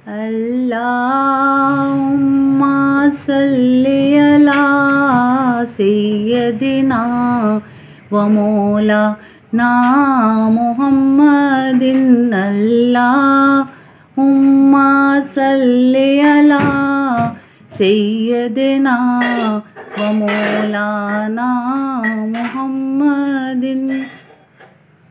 अल्लाहुम्मा सल्ली अला सय्यदिना व मौलाना मुहम्मदिन। अल्लाहुम्मा सल्ली अला सय्यदिना व मौलाना मुहम्मदिन।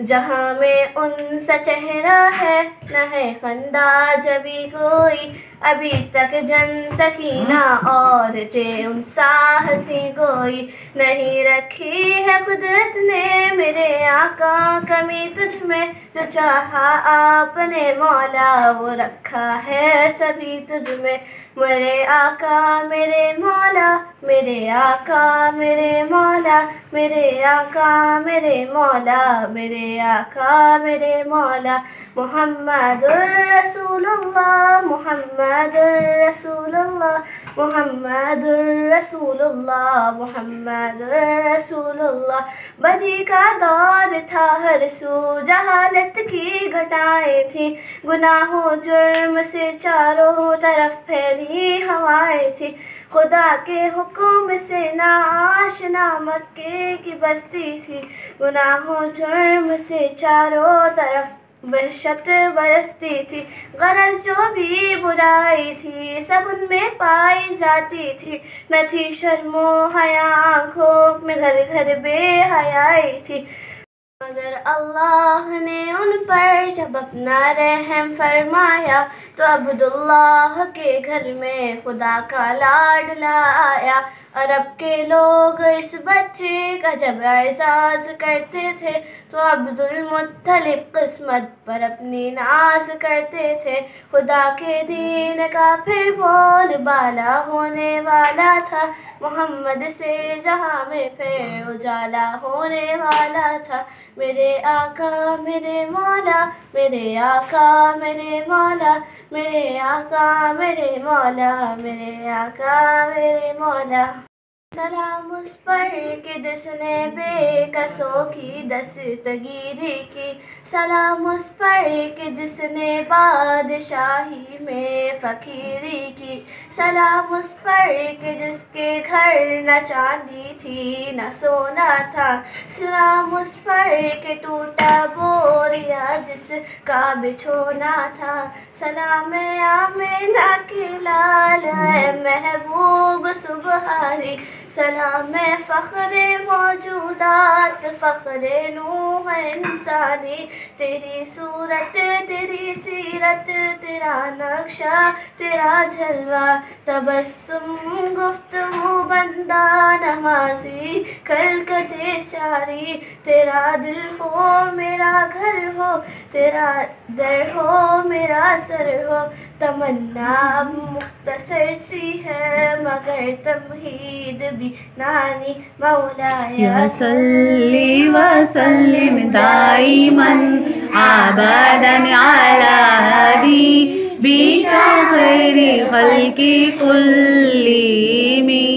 जहाँ में उनसा चेहरा है न है खंदा जबी कोई अभी तक जन सकीना औरतें उनसा हंसी कोई नहीं रखी है कुदरत ने मेरे आका कमी तुझ में जो चाहा आपने मौला वो रखा है सभी तुझ में मेरे आका मेरे मौला मेरे आका मेरे मौला मेरे आका मेरे मौला मेरे आका मेरे मौला मुहम्मदुर रसूलुल्लाह मुहम्मदुर रसूलुल्लाह मुहम्मदुर रसूलुल्लाह मुहम्मदुर रसूलुल्लाह। बदी का दौर था हर सू जहालत की घटाएं थी गुनाहों जुर्म से चारों तरफ फैली हवाएं थी खुदा के हुक्म से ना आशना मक्के की बस्ती थी गुनाहों जुर्म से चारों तरफ वहशत बरसती थी गरज जो भी बुराई थी सब उनमें पाई जाती थी न थी शर्मो हया आँखों में घर घर बेहयाई थी मगर अल्लाह ने उन पर जब अपना रहम फरमाया तो अब्दुल्लाह के घर में खुदा का लाडला आया। अरब के लोग इस बच्चे का जब एहसास करते थे तो अब्दुल मुत्तलिब किस्मत पर अपनी नाज करते थे खुदा के दीन का फिर बोल बाला होने वाला था मोहम्मद से जहाँ में फिर उजाला होने वाला था। मेरे आका मेरे मौला मेरे आका मेरे मौला मेरे आका मेरे मौला मेरे आका मेरे मौला। सलाम उस पर कि जिसने बेकसों की दस्तगीरी की सलाम उस पर कि जिसने बादशाही में फ़कीरी की सलाम उस पर कि जिसके घर न चांदी थी न सोना था सलाम उस पर कि टूटा बोरिया जिसका बिछोना था सलाम आमिना की लाल है महबूब सुबहारी सलाम फ़ख्रे मौजूदात फ़ख्रे नूह इंसानी तेरी सूरत तेरी सीरत तेरा नक्शा तेरा जलवा तबस्सुम गुफ्तगू बंदा नमाजी कलकते शारी तेरा दिल हो मेरा घर हो तेरा दर हो मेरा सर हो तमन्ना अब मुख्तसर सी है मगर तमहीद भी नानी मौलाया सल्ली व सल्लिम दाइमन अबदन अला हबीबिका खैरी खल्की कुल्लिमी।